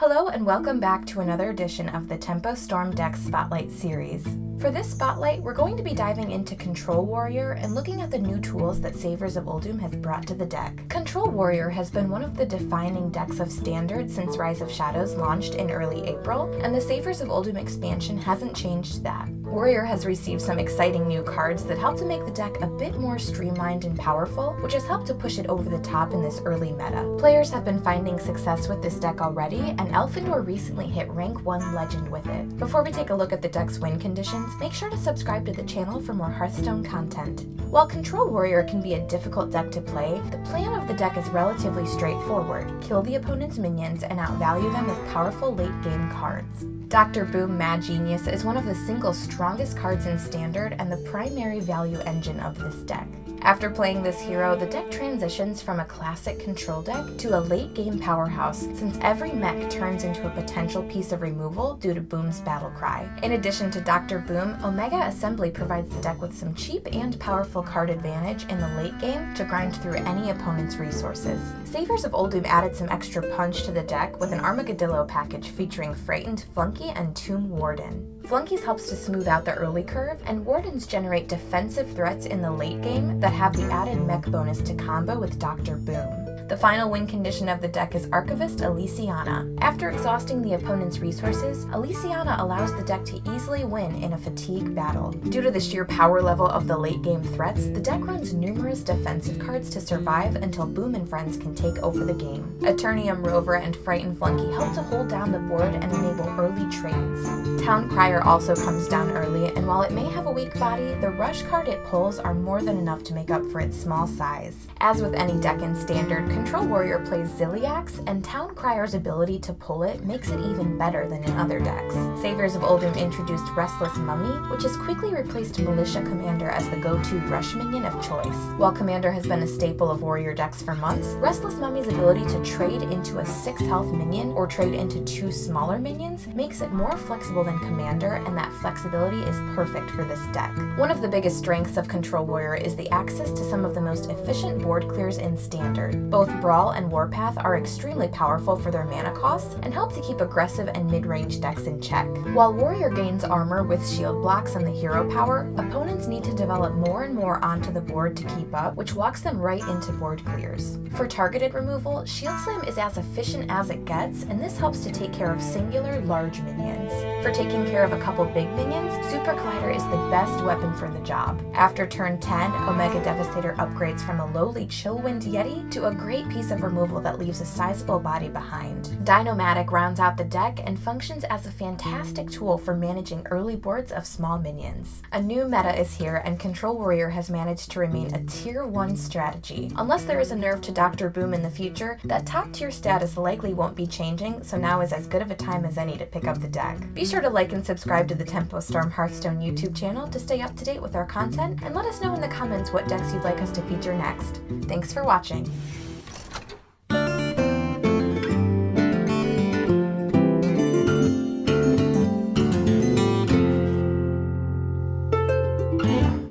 Hello and welcome back to another edition of the Tempo Storm Deck Spotlight series. For this spotlight, we're going to be diving into Control Warrior and looking at the new tools that Saviors of Uldum has brought to the deck. Control Warrior has been one of the defining decks of Standard since Rise of Shadows launched in early April, and the Saviors of Uldum expansion hasn't changed that. Warrior has received some exciting new cards that help to make the deck a bit more streamlined and powerful, which has helped to push it over the top in this early meta. Players have been finding success with this deck already, and Elfandor recently hit rank 1 legend with it. Before we take a look at the deck's win conditions, make sure to subscribe to the channel for more Hearthstone content. While Control Warrior can be a difficult deck to play, the plan of the deck is relatively straightforward. Kill the opponent's minions and outvalue them with powerful late-game cards. Dr. Boom Mad Genius is one of the single strongest cards in Standard and the primary value engine of this deck. After playing this hero, the deck transitions from a classic control deck to a late-game powerhouse, since every mech turns into a potential piece of removal due to Boom's battle cry. In addition to Dr. Boom, Omega Assembly provides the deck with some cheap and powerful card advantage in the late game to grind through any opponent's resources. Saviors of Uldum added some extra punch to the deck with an Armadillo package featuring Frightened Flunky and Tomb Warden. Flunkies helps to smooth out the early curve, and Wardens generate defensive threats in the late game that have the added mech bonus to combo with Dr. Boom. The final win condition of the deck is Archivist Elysiana. After exhausting the opponent's resources, Elysiana allows the deck to easily win in a fatigue battle. Due to the sheer power level of the late game threats, the deck runs numerous defensive cards to survive until Boom and friends can take over the game. Eternium Rover and Frightened Flunky help to hold down the board and enable early trades. Town Crier also comes down early, and while it may have a weak body, the rush card it pulls are more than enough to make up for its small size. As with any deck in Standard, Control Warrior plays Ziliax, and Town Crier's ability to pull it makes it even better than in other decks. Saviors of Uldum introduced Restless Mummy, which has quickly replaced Militia Commander as the go-to rush minion of choice. While Commander has been a staple of Warrior decks for months, Restless Mummy's ability to trade into a 6 health minion or trade into 2 smaller minions makes it more flexible than Commander, and that flexibility is perfect for this deck. One of the biggest strengths of Control Warrior is the access to some of the most efficient board clears in Standard. Both Brawl and Warpath are extremely powerful for their mana costs and help to keep aggressive and mid-range decks in check. While Warrior gains armor with shield blocks and the hero power, opponents need to develop more and more onto the board to keep up, which walks them right into board clears. For targeted removal, Shield Slam is as efficient as it gets, and this helps to take care of singular large minions. For taking care of a couple big minions, Super Collider is the best weapon for the job. After turn 10, Omega Devastator upgrades from a lowly Chillwind Yeti to a great piece of removal that leaves a sizable body behind. Dinomatic rounds out the deck and functions as a fantastic tool for managing early boards of small minions. A new meta is here, and Control Warrior has managed to remain a tier 1 strategy. Unless there is a nerf to Dr. Boom in the future, that top tier status likely won't be changing, so now is as good of a time as any to pick up the deck. Be sure to like and subscribe to the Tempo Storm Hearthstone YouTube channel to stay up to date with our content, and let us know in the comments what decks you'd like us to feature next. Thanks for watching.